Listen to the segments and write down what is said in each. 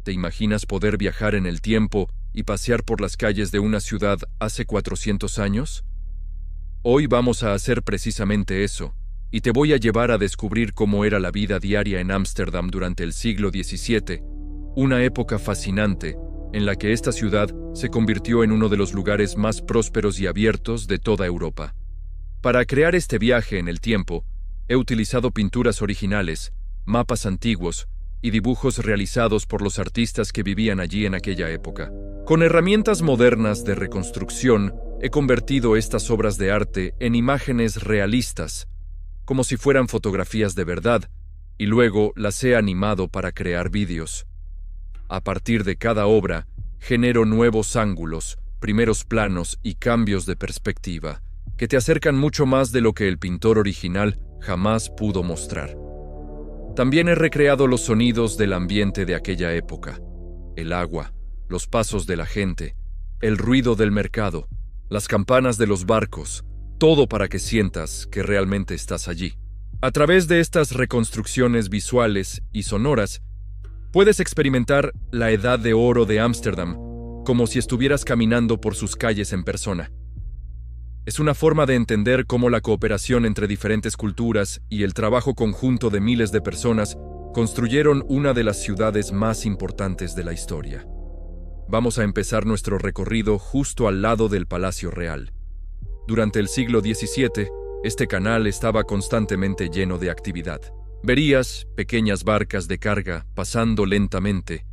¿Te imaginas poder viajar en el tiempo y pasear por las calles de una ciudad hace 400 años? Hoy vamos a hacer precisamente eso, y te voy a llevar a descubrir cómo era la vida diaria en Ámsterdam durante el siglo XVII, una época fascinante en la que esta ciudad se convirtió en uno de los lugares más prósperos y abiertos de toda Europa. Para crear este viaje en el tiempo, he utilizado pinturas originales, mapas antiguos y dibujos realizados por los artistas que vivían allí en aquella época. Con herramientas modernas de reconstrucción, he convertido estas obras de arte en imágenes realistas, como si fueran fotografías de verdad, y luego las he animado para crear vídeos. A partir de cada obra, genero nuevos ángulos, primeros planos y cambios de perspectiva, que te acercan mucho más de lo que el pintor original jamás pudo mostrar. También he recreado los sonidos del ambiente de aquella época: el agua, los pasos de la gente, el ruido del mercado, las campanas de los barcos, todo para que sientas que realmente estás allí. A través de estas reconstrucciones visuales y sonoras, puedes experimentar la edad de oro de Ámsterdam, como si estuvieras caminando por sus calles en persona. Es una forma de entender cómo la cooperación entre diferentes culturas y el trabajo conjunto de miles de personas construyeron una de las ciudades más importantes de la historia. Vamos a empezar nuestro recorrido justo al lado del Palacio Real. Durante el siglo XVII, este canal estaba constantemente lleno de actividad. Verías pequeñas barcas de carga pasando lentamente,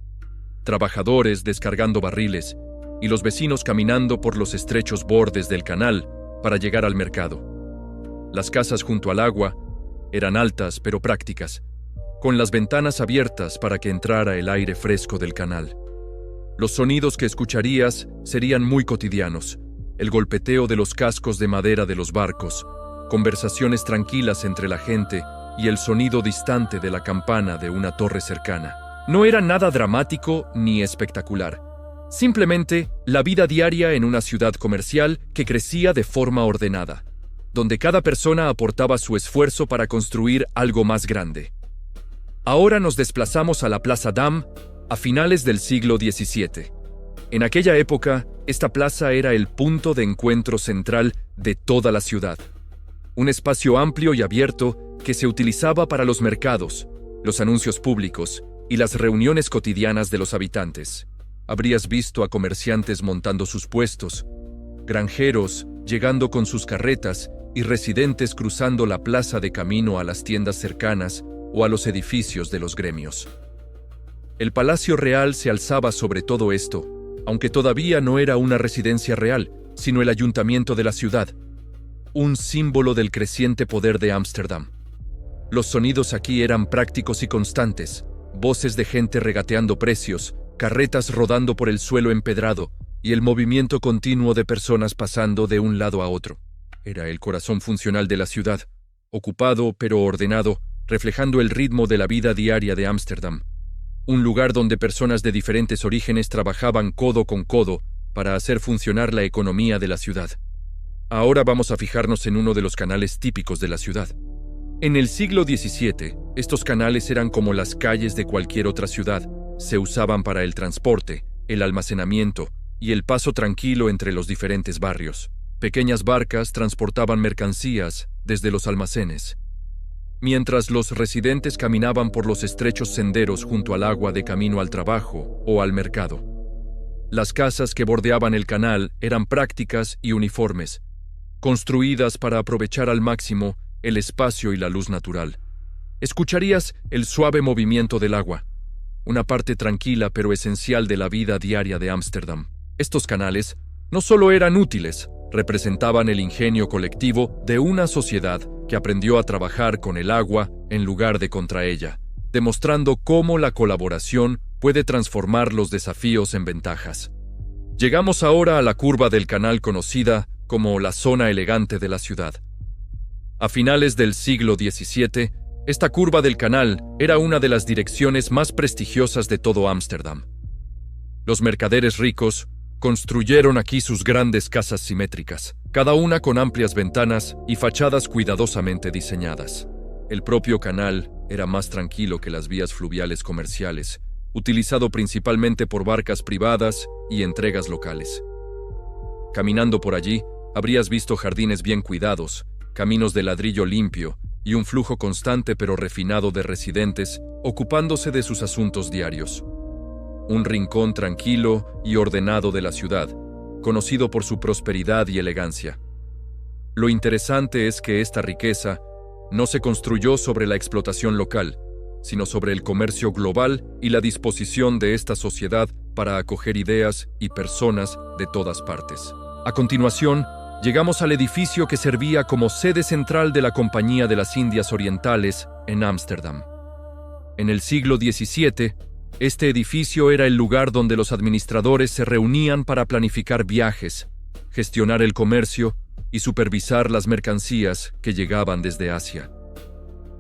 trabajadores descargando barriles y los vecinos caminando por los estrechos bordes del canal para llegar al mercado. Las casas junto al agua eran altas pero prácticas, con las ventanas abiertas para que entrara el aire fresco del canal. Los sonidos que escucharías serían muy cotidianos: el golpeteo de los cascos de madera de los barcos, conversaciones tranquilas entre la gente y el sonido distante de la campana de una torre cercana. No era nada dramático ni espectacular, simplemente la vida diaria en una ciudad comercial que crecía de forma ordenada, donde cada persona aportaba su esfuerzo para construir algo más grande. Ahora nos desplazamos a la Plaza Dam a finales del siglo XVII. En aquella época, esta plaza era el punto de encuentro central de toda la ciudad. Un espacio amplio y abierto que se utilizaba para los mercados, los anuncios públicos y las reuniones cotidianas de los habitantes. Habrías visto a comerciantes montando sus puestos, granjeros llegando con sus carretas y residentes cruzando la plaza de camino a las tiendas cercanas o a los edificios de los gremios. El Palacio Real se alzaba sobre todo esto, aunque todavía no era una residencia real, sino el ayuntamiento de la ciudad, un símbolo del creciente poder de Ámsterdam. Los sonidos aquí eran prácticos y constantes: voces de gente regateando precios, carretas rodando por el suelo empedrado y el movimiento continuo de personas pasando de un lado a otro. Era el corazón funcional de la ciudad, ocupado pero ordenado, reflejando el ritmo de la vida diaria de Ámsterdam. Un lugar donde personas de diferentes orígenes trabajaban codo con codo para hacer funcionar la economía de la ciudad. Ahora vamos a fijarnos en uno de los canales típicos de la ciudad. En el siglo XVII, estos canales eran como las calles de cualquier otra ciudad. Se usaban para el transporte, el almacenamiento y el paso tranquilo entre los diferentes barrios. Pequeñas barcas transportaban mercancías desde los almacenes, mientras los residentes caminaban por los estrechos senderos junto al agua de camino al trabajo o al mercado. Las casas que bordeaban el canal eran prácticas y uniformes, construidas para aprovechar al máximo el espacio y la luz natural. Escucharías el suave movimiento del agua, una parte tranquila pero esencial de la vida diaria de Ámsterdam. Estos canales no solo eran útiles, representaban el ingenio colectivo de una sociedad que aprendió a trabajar con el agua en lugar de contra ella, demostrando cómo la colaboración puede transformar los desafíos en ventajas. Llegamos ahora a la curva del canal conocida como la zona elegante de la ciudad. A finales del siglo XVII, esta curva del canal era una de las direcciones más prestigiosas de todo Ámsterdam. Los mercaderes ricos construyeron aquí sus grandes casas simétricas, cada una con amplias ventanas y fachadas cuidadosamente diseñadas. El propio canal era más tranquilo que las vías fluviales comerciales, utilizado principalmente por barcas privadas y entregas locales. Caminando por allí, habrías visto jardines bien cuidados, caminos de ladrillo limpio y un flujo constante pero refinado de residentes ocupándose de sus asuntos diarios. Un rincón tranquilo y ordenado de la ciudad, conocido por su prosperidad y elegancia. Lo interesante es que esta riqueza no se construyó sobre la explotación local, sino sobre el comercio global y la disposición de esta sociedad para acoger ideas y personas de todas partes. A continuación, llegamos al edificio que servía como sede central de la Compañía de las Indias Orientales en Ámsterdam. En el siglo XVII, este edificio era el lugar donde los administradores se reunían para planificar viajes, gestionar el comercio y supervisar las mercancías que llegaban desde Asia.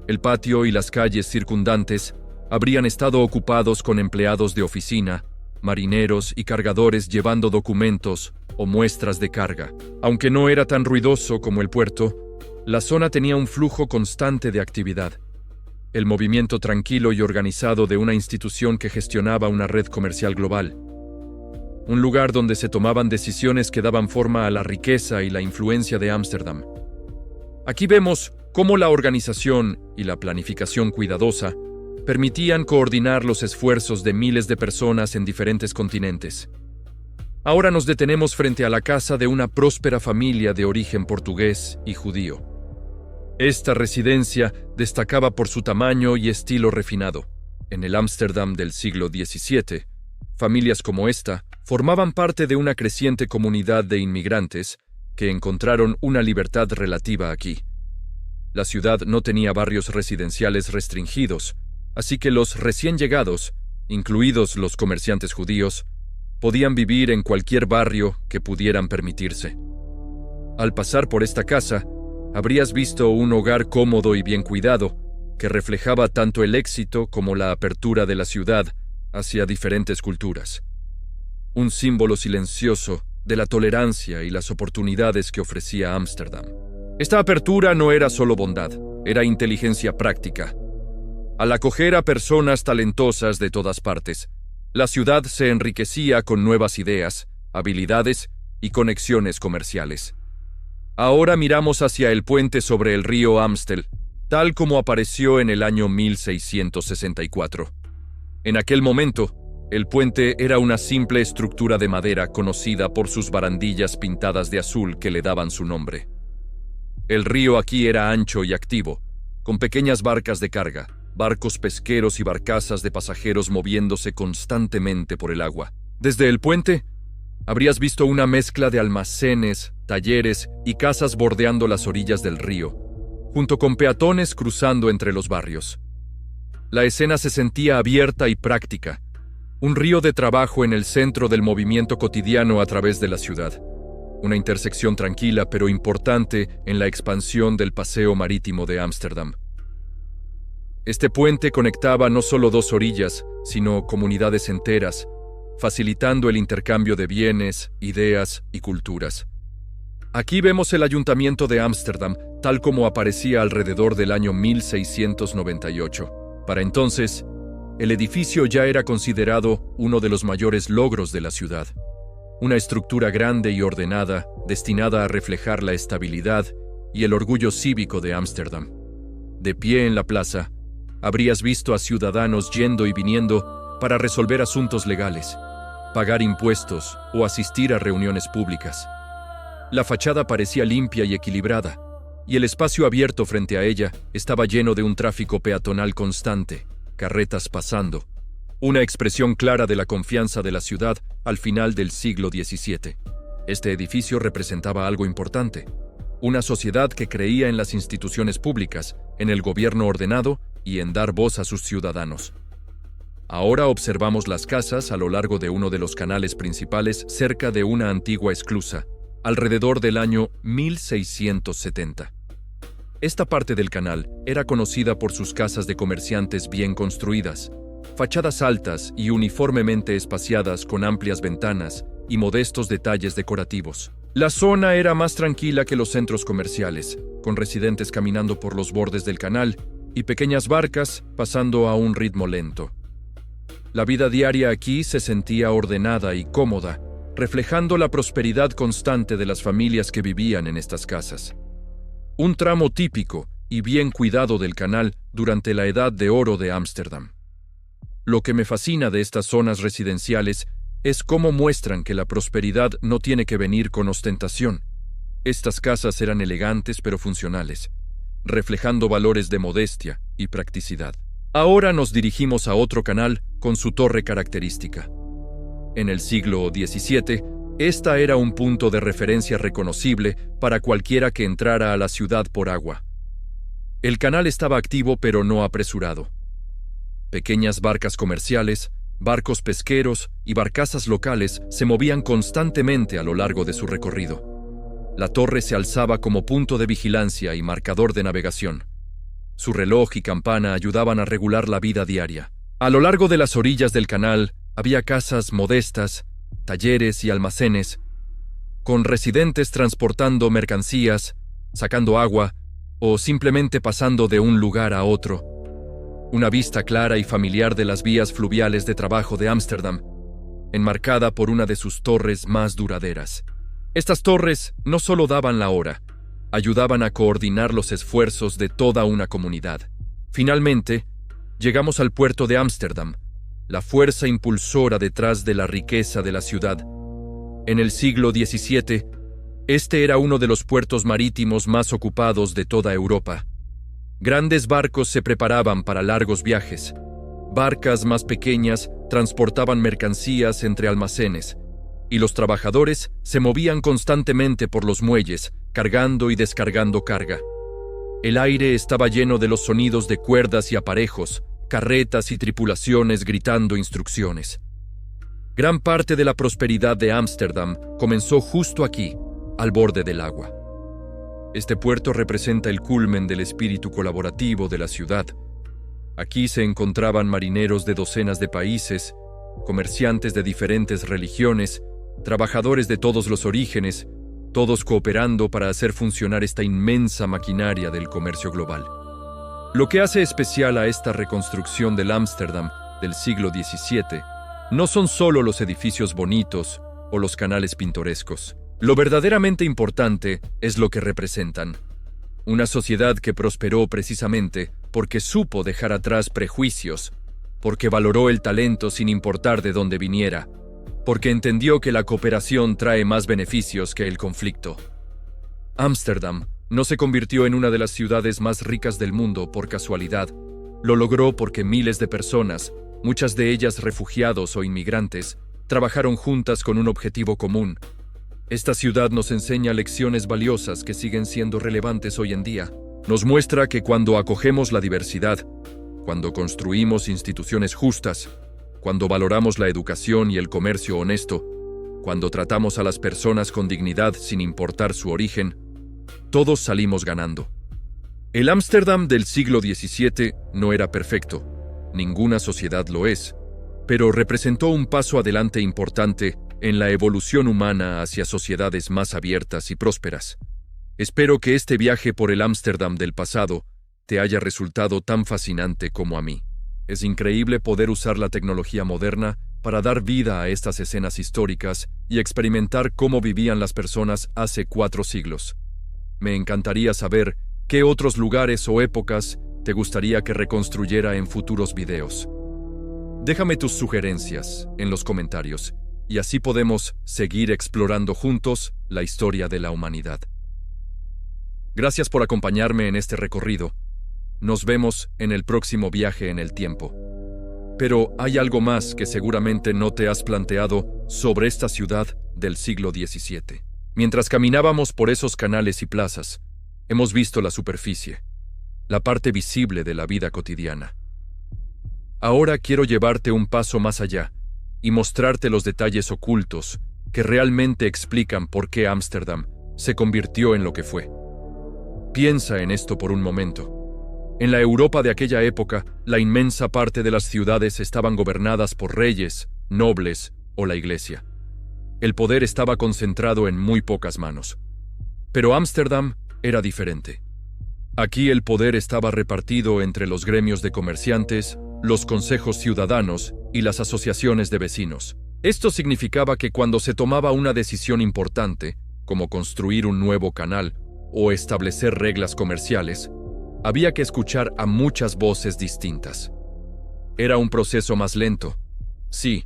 El patio y las calles circundantes habrían estado ocupados con empleados de oficina, marineros y cargadores llevando documentos o muestras de carga. Aunque no era tan ruidoso como el puerto, la zona tenía un flujo constante de actividad. El movimiento tranquilo y organizado de una institución que gestionaba una red comercial global. Un lugar donde se tomaban decisiones que daban forma a la riqueza y la influencia de Ámsterdam. Aquí vemos cómo la organización y la planificación cuidadosa permitían coordinar los esfuerzos de miles de personas en diferentes continentes. Ahora nos detenemos frente a la casa de una próspera familia de origen portugués y judío. Esta residencia destacaba por su tamaño y estilo refinado. En el Ámsterdam del siglo XVII, familias como esta formaban parte de una creciente comunidad de inmigrantes que encontraron una libertad relativa aquí. La ciudad no tenía barrios residenciales restringidos, así que los recién llegados, incluidos los comerciantes judíos, podían vivir en cualquier barrio que pudieran permitirse. Al pasar por esta casa, habrías visto un hogar cómodo y bien cuidado, que reflejaba tanto el éxito como la apertura de la ciudad hacia diferentes culturas. Un símbolo silencioso de la tolerancia y las oportunidades que ofrecía Ámsterdam. Esta apertura no era solo bondad, era inteligencia práctica. Al acoger a personas talentosas de todas partes, la ciudad se enriquecía con nuevas ideas, habilidades y conexiones comerciales. Ahora miramos hacia el puente sobre el río Amstel, tal como apareció en el año 1664. En aquel momento, el puente era una simple estructura de madera conocida por sus barandillas pintadas de azul que le daban su nombre. El río aquí era ancho y activo, con pequeñas barcas de carga, barcos pesqueros y barcazas de pasajeros moviéndose constantemente por el agua. Desde el puente, habrías visto una mezcla de almacenes, talleres y casas bordeando las orillas del río, junto con peatones cruzando entre los barrios. La escena se sentía abierta y práctica, un río de trabajo en el centro del movimiento cotidiano a través de la ciudad. Una intersección tranquila pero importante en la expansión del paseo marítimo de Ámsterdam. Este puente conectaba no solo dos orillas, sino comunidades enteras, facilitando el intercambio de bienes, ideas y culturas. Aquí vemos el ayuntamiento de Ámsterdam, tal como aparecía alrededor del año 1698. Para entonces, el edificio ya era considerado uno de los mayores logros de la ciudad. Una estructura grande y ordenada, destinada a reflejar la estabilidad y el orgullo cívico de Ámsterdam. De pie en la plaza, habrías visto a ciudadanos yendo y viniendo para resolver asuntos legales, pagar impuestos o asistir a reuniones públicas. La fachada parecía limpia y equilibrada, y el espacio abierto frente a ella estaba lleno de un tráfico peatonal constante, carretas pasando, una expresión clara de la confianza de la ciudad al final del siglo XVII. Este edificio representaba algo importante, una sociedad que creía en las instituciones públicas, en el gobierno ordenado y en dar voz a sus ciudadanos. Ahora observamos las casas a lo largo de uno de los canales principales cerca de una antigua esclusa, alrededor del año 1670. Esta parte del canal era conocida por sus casas de comerciantes bien construidas, fachadas altas y uniformemente espaciadas con amplias ventanas y modestos detalles decorativos. La zona era más tranquila que los centros comerciales, con residentes caminando por los bordes del canal y pequeñas barcas pasando a un ritmo lento. La vida diaria aquí se sentía ordenada y cómoda, reflejando la prosperidad constante de las familias que vivían en estas casas. Un tramo típico y bien cuidado del canal durante la Edad de Oro de Ámsterdam. Lo que me fascina de estas zonas residenciales es cómo muestran que la prosperidad no tiene que venir con ostentación. Estas casas eran elegantes pero funcionales, reflejando valores de modestia y practicidad. Ahora nos dirigimos a otro canal con su torre característica. En el siglo XVII, esta era un punto de referencia reconocible para cualquiera que entrara a la ciudad por agua. El canal estaba activo pero no apresurado. Pequeñas barcas comerciales, barcos pesqueros y barcazas locales se movían constantemente a lo largo de su recorrido. La torre se alzaba como punto de vigilancia y marcador de navegación. Su reloj y campana ayudaban a regular la vida diaria. A lo largo de las orillas del canal había casas modestas, talleres y almacenes, con residentes transportando mercancías, sacando agua o simplemente pasando de un lugar a otro. Una vista clara y familiar de las vías fluviales de trabajo de Ámsterdam, enmarcada por una de sus torres más duraderas. Estas torres no solo daban la hora, ayudaban a coordinar los esfuerzos de toda una comunidad. Finalmente, llegamos al puerto de Ámsterdam, la fuerza impulsora detrás de la riqueza de la ciudad. En el siglo XVII, este era uno de los puertos marítimos más ocupados de toda Europa. Grandes barcos se preparaban para largos viajes. Barcas más pequeñas transportaban mercancías entre almacenes, y los trabajadores se movían constantemente por los muelles, cargando y descargando carga. El aire estaba lleno de los sonidos de cuerdas y aparejos, carretas y tripulaciones gritando instrucciones. Gran parte de la prosperidad de Ámsterdam comenzó justo aquí, al borde del agua. Este puerto representa el culmen del espíritu colaborativo de la ciudad. Aquí se encontraban marineros de docenas de países, comerciantes de diferentes religiones, trabajadores de todos los orígenes, todos cooperando para hacer funcionar esta inmensa maquinaria del comercio global. Lo que hace especial a esta reconstrucción del Ámsterdam del siglo XVII no son solo los edificios bonitos o los canales pintorescos. Lo verdaderamente importante es lo que representan. Una sociedad que prosperó precisamente porque supo dejar atrás prejuicios, porque valoró el talento sin importar de dónde viniera, porque entendió que la cooperación trae más beneficios que el conflicto. Ámsterdam no se convirtió en una de las ciudades más ricas del mundo por casualidad. Lo logró porque miles de personas, muchas de ellas refugiados o inmigrantes, trabajaron juntas con un objetivo común. Esta ciudad nos enseña lecciones valiosas que siguen siendo relevantes hoy en día. Nos muestra que cuando acogemos la diversidad, cuando construimos instituciones justas, cuando valoramos la educación y el comercio honesto, cuando tratamos a las personas con dignidad sin importar su origen, todos salimos ganando. El Ámsterdam del siglo XVII no era perfecto, ninguna sociedad lo es, pero representó un paso adelante importante en la evolución humana hacia sociedades más abiertas y prósperas. Espero que este viaje por el Ámsterdam del pasado te haya resultado tan fascinante como a mí. Es increíble poder usar la tecnología moderna para dar vida a estas escenas históricas y experimentar cómo vivían las personas hace 4 siglos. Me encantaría saber qué otros lugares o épocas te gustaría que reconstruyera en futuros videos. Déjame tus sugerencias en los comentarios y así podemos seguir explorando juntos la historia de la humanidad. Gracias por acompañarme en este recorrido. Nos vemos en el próximo viaje en el tiempo. Pero hay algo más que seguramente no te has planteado sobre esta ciudad del siglo XVII. Mientras caminábamos por esos canales y plazas, hemos visto la superficie, la parte visible de la vida cotidiana. Ahora quiero llevarte un paso más allá y mostrarte los detalles ocultos que realmente explican por qué Ámsterdam se convirtió en lo que fue. Piensa en esto por un momento. En la Europa de aquella época, la inmensa parte de las ciudades estaban gobernadas por reyes, nobles o la iglesia. El poder estaba concentrado en muy pocas manos. Pero Ámsterdam era diferente. Aquí el poder estaba repartido entre los gremios de comerciantes, los consejos ciudadanos y las asociaciones de vecinos. Esto significaba que cuando se tomaba una decisión importante, como construir un nuevo canal o establecer reglas comerciales, había que escuchar a muchas voces distintas. Era un proceso más lento, sí,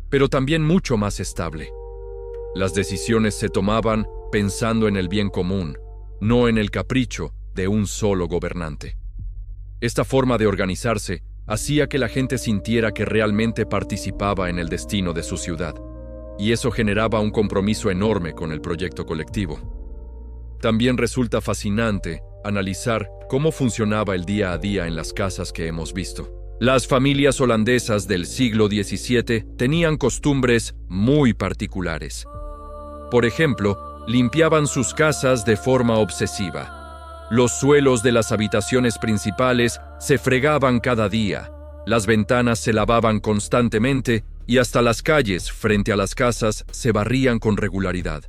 pero también mucho más estable. Las decisiones se tomaban pensando en el bien común, no en el capricho de un solo gobernante. Esta forma de organizarse hacía que la gente sintiera que realmente participaba en el destino de su ciudad, y eso generaba un compromiso enorme con el proyecto colectivo. También resulta fascinante analizar cómo funcionaba el día a día en las casas que hemos visto. Las familias holandesas del siglo XVII tenían costumbres muy particulares. Por ejemplo, limpiaban sus casas de forma obsesiva. Los suelos de las habitaciones principales se fregaban cada día, las ventanas se lavaban constantemente y hasta las calles frente a las casas se barrían con regularidad.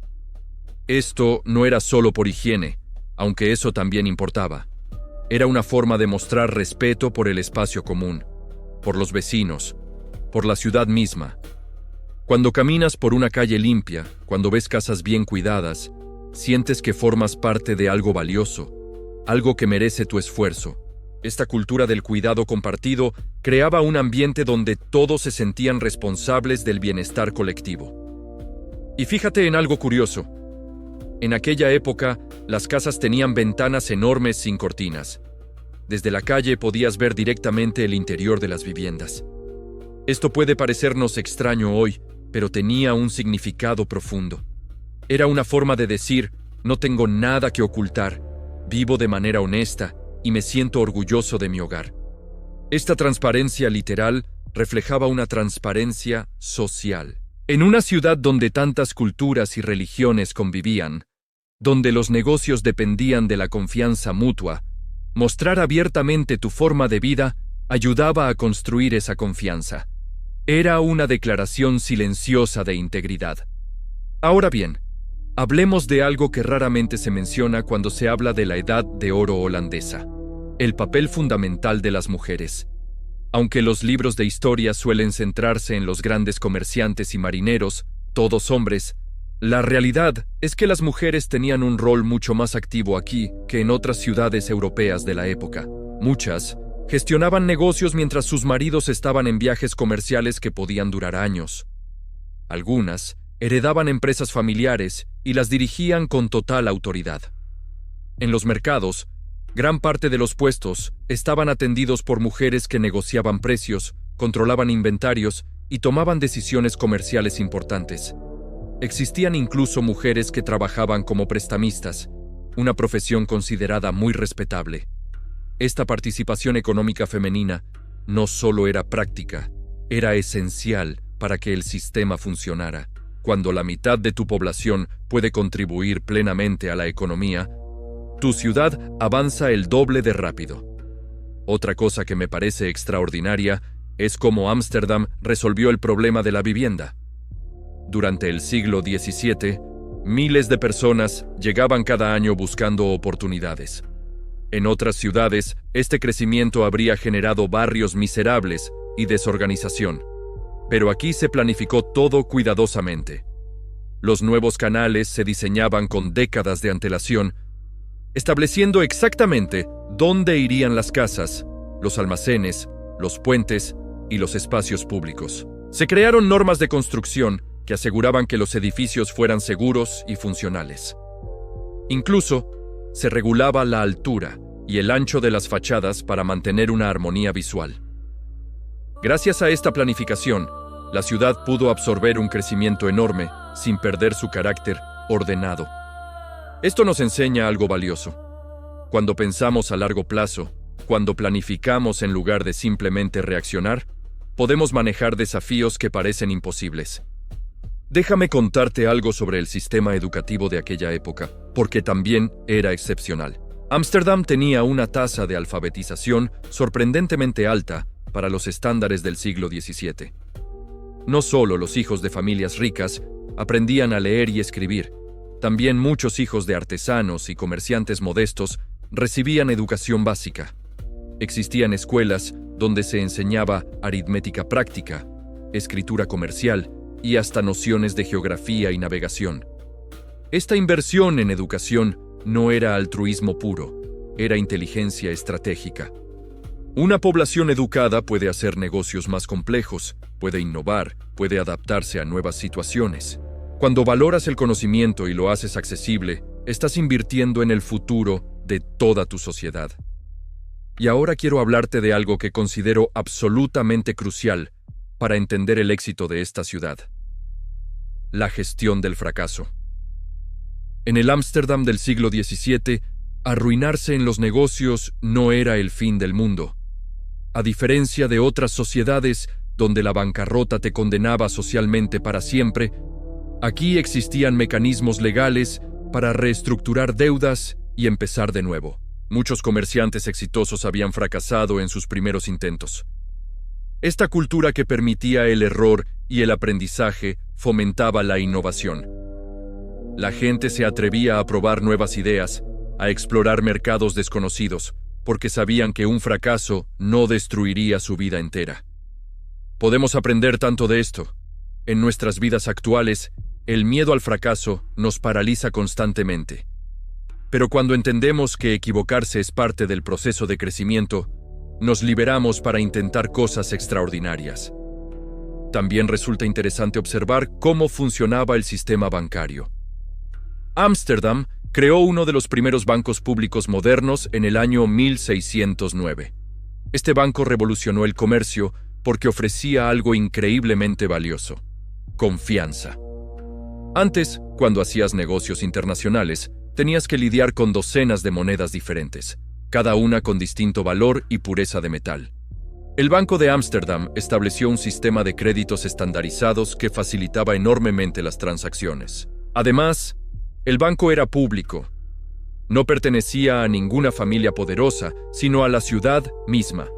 Esto no era solo por higiene, aunque eso también importaba. Era una forma de mostrar respeto por el espacio común, por los vecinos, por la ciudad misma. Cuando caminas por una calle limpia, cuando ves casas bien cuidadas, sientes que formas parte de algo valioso, algo que merece tu esfuerzo. Esta cultura del cuidado compartido creaba un ambiente donde todos se sentían responsables del bienestar colectivo. Y fíjate en algo curioso. En aquella época, las casas tenían ventanas enormes sin cortinas. Desde la calle podías ver directamente el interior de las viviendas. Esto puede parecernos extraño hoy, pero tenía un significado profundo. Era una forma de decir, no tengo nada que ocultar, vivo de manera honesta y me siento orgulloso de mi hogar. Esta transparencia literal reflejaba una transparencia social. En una ciudad donde tantas culturas y religiones convivían, donde los negocios dependían de la confianza mutua, mostrar abiertamente tu forma de vida ayudaba a construir esa confianza. Era una declaración silenciosa de integridad. Ahora bien, hablemos de algo que raramente se menciona cuando se habla de la Edad de Oro holandesa: el papel fundamental de las mujeres. Aunque los libros de historia suelen centrarse en los grandes comerciantes y marineros, todos hombres, la realidad es que las mujeres tenían un rol mucho más activo aquí que en otras ciudades europeas de la época. Muchas gestionaban negocios mientras sus maridos estaban en viajes comerciales que podían durar años. Algunas heredaban empresas familiares y las dirigían con total autoridad. En los mercados, gran parte de los puestos estaban atendidos por mujeres que negociaban precios, controlaban inventarios y tomaban decisiones comerciales importantes. Existían incluso mujeres que trabajaban como prestamistas, una profesión considerada muy respetable. Esta participación económica femenina no solo era práctica, era esencial para que el sistema funcionara. Cuando la mitad de tu población puede contribuir plenamente a la economía, tu ciudad avanza el doble de rápido. Otra cosa que me parece extraordinaria es cómo Ámsterdam resolvió el problema de la vivienda. Durante el siglo XVII, miles de personas llegaban cada año buscando oportunidades. En otras ciudades, este crecimiento habría generado barrios miserables y desorganización. Pero aquí se planificó todo cuidadosamente. Los nuevos canales se diseñaban con décadas de antelación, estableciendo exactamente dónde irían las casas, los almacenes, los puentes y los espacios públicos. Se crearon normas de construcción que aseguraban que los edificios fueran seguros y funcionales. Incluso, se regulaba la altura y el ancho de las fachadas para mantener una armonía visual. Gracias a esta planificación, la ciudad pudo absorber un crecimiento enorme sin perder su carácter ordenado. Esto nos enseña algo valioso. Cuando pensamos a largo plazo, cuando planificamos en lugar de simplemente reaccionar, podemos manejar desafíos que parecen imposibles. Déjame contarte algo sobre el sistema educativo de aquella época, porque también era excepcional. Ámsterdam tenía una tasa de alfabetización sorprendentemente alta para los estándares del siglo XVII. No solo los hijos de familias ricas aprendían a leer y escribir, también muchos hijos de artesanos y comerciantes modestos recibían educación básica. Existían escuelas donde se enseñaba aritmética práctica, escritura comercial y hasta nociones de geografía y navegación. Esta inversión en educación no era altruismo puro, era inteligencia estratégica. Una población educada puede hacer negocios más complejos, puede innovar, puede adaptarse a nuevas situaciones. Cuando valoras el conocimiento y lo haces accesible, estás invirtiendo en el futuro de toda tu sociedad. Y ahora quiero hablarte de algo que considero absolutamente crucial para entender el éxito de esta ciudad: la gestión del fracaso. En el Ámsterdam del siglo XVII, arruinarse en los negocios no era el fin del mundo. A diferencia de otras sociedades donde la bancarrota te condenaba socialmente para siempre, aquí existían mecanismos legales para reestructurar deudas y empezar de nuevo. Muchos comerciantes exitosos habían fracasado en sus primeros intentos. Esta cultura que permitía el error y el aprendizaje fomentaba la innovación. La gente se atrevía a probar nuevas ideas, a explorar mercados desconocidos, porque sabían que un fracaso no destruiría su vida entera. Podemos aprender tanto de esto. En nuestras vidas actuales, el miedo al fracaso nos paraliza constantemente. Pero cuando entendemos que equivocarse es parte del proceso de crecimiento, nos liberamos para intentar cosas extraordinarias. También resulta interesante observar cómo funcionaba el sistema bancario. Ámsterdam creó uno de los primeros bancos públicos modernos en el año 1609. Este banco revolucionó el comercio porque ofrecía algo increíblemente valioso: confianza. Antes, cuando hacías negocios internacionales, tenías que lidiar con docenas de monedas diferentes, cada una con distinto valor y pureza de metal. El Banco de Ámsterdam estableció un sistema de créditos estandarizados que facilitaba enormemente las transacciones. Además, el banco era público. No pertenecía a ninguna familia poderosa, sino a la ciudad misma.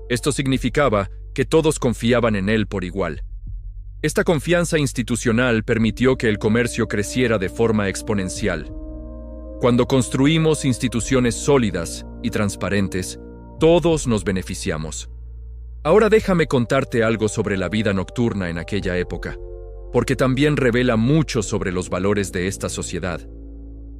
Esto significaba que todos confiaban en él por igual. Esta confianza institucional permitió que el comercio creciera de forma exponencial. Cuando construimos instituciones sólidas y transparentes, todos nos beneficiamos. Ahora déjame contarte algo sobre la vida nocturna en aquella época, porque también revela mucho sobre los valores de esta sociedad.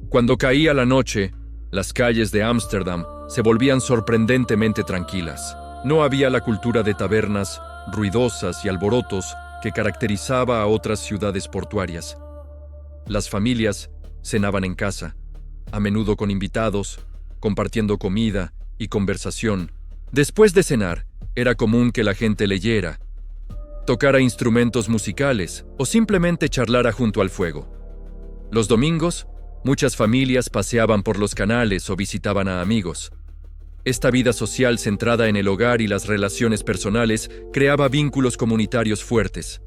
Cuando caía la noche, las calles de Ámsterdam se volvían sorprendentemente tranquilas. No había la cultura de tabernas ruidosas y alborotos que caracterizaba a otras ciudades portuarias. Las familias cenaban en casa, a menudo con invitados, compartiendo comida y conversación. Después de cenar, era común que la gente leyera, tocara instrumentos musicales o simplemente charlara junto al fuego. Los domingos, muchas familias paseaban por los canales o visitaban a amigos. Esta vida social centrada en el hogar y las relaciones personales creaba vínculos comunitarios fuertes.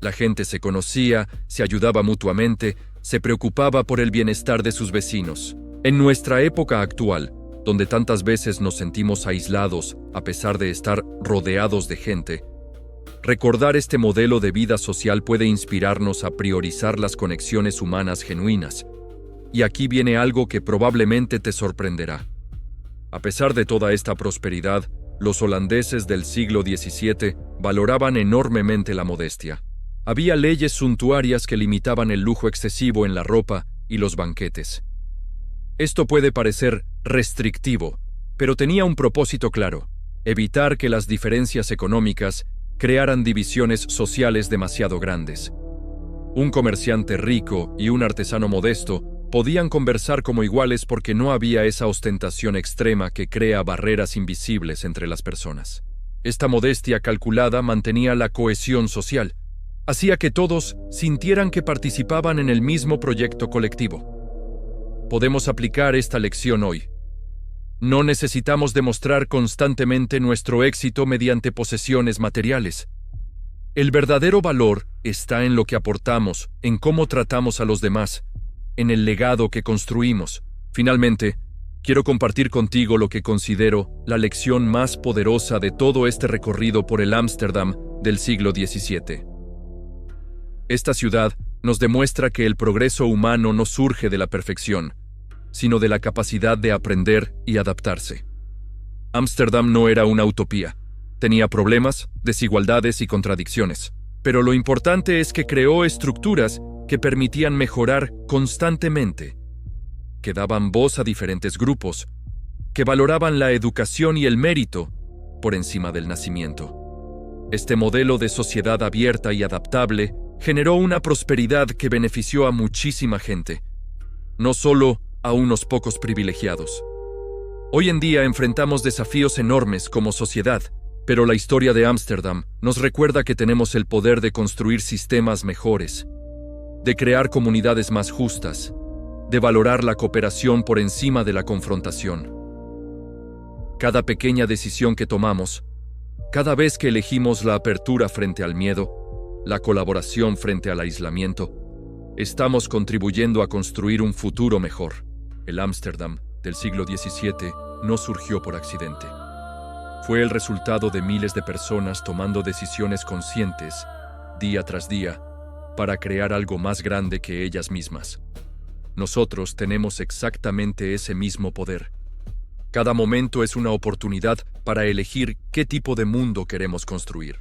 La gente se conocía, se ayudaba mutuamente, se preocupaba por el bienestar de sus vecinos. En nuestra época actual, donde tantas veces nos sentimos aislados a pesar de estar rodeados de gente, recordar este modelo de vida social puede inspirarnos a priorizar las conexiones humanas genuinas. Y aquí viene algo que probablemente te sorprenderá. A pesar de toda esta prosperidad, los holandeses del siglo XVII valoraban enormemente la modestia. Había leyes suntuarias que limitaban el lujo excesivo en la ropa y los banquetes. Esto puede parecer restrictivo, pero tenía un propósito claro: evitar que las diferencias económicas crearan divisiones sociales demasiado grandes. Un comerciante rico y un artesano modesto podían conversar como iguales porque no había esa ostentación extrema que crea barreras invisibles entre las personas. Esta modestia calculada mantenía la cohesión social, hacía que todos sintieran que participaban en el mismo proyecto colectivo. Podemos aplicar esta lección hoy. No necesitamos demostrar constantemente nuestro éxito mediante posesiones materiales. El verdadero valor está en lo que aportamos, en cómo tratamos a los demás, en el legado que construimos. Finalmente, quiero compartir contigo lo que considero la lección más poderosa de todo este recorrido por el Ámsterdam del siglo XVII. Esta ciudad nos demuestra que el progreso humano no surge de la perfección, sino de la capacidad de aprender y adaptarse. Ámsterdam no era una utopía. Tenía problemas, desigualdades y contradicciones. Pero lo importante es que creó estructuras que permitían mejorar constantemente, que daban voz a diferentes grupos, que valoraban la educación y el mérito por encima del nacimiento. Este modelo de sociedad abierta y adaptable generó una prosperidad que benefició a muchísima gente, no solo a unos pocos privilegiados. Hoy en día enfrentamos desafíos enormes como sociedad, pero la historia de Ámsterdam nos recuerda que tenemos el poder de construir sistemas mejores, de crear comunidades más justas, de valorar la cooperación por encima de la confrontación. Cada pequeña decisión que tomamos, cada vez que elegimos la apertura frente al miedo, la colaboración frente al aislamiento, estamos contribuyendo a construir un futuro mejor. El Ámsterdam del siglo XVII no surgió por accidente. Fue el resultado de miles de personas tomando decisiones conscientes, día tras día, para crear algo más grande que ellas mismas. Nosotros tenemos exactamente ese mismo poder. Cada momento es una oportunidad para elegir qué tipo de mundo queremos construir.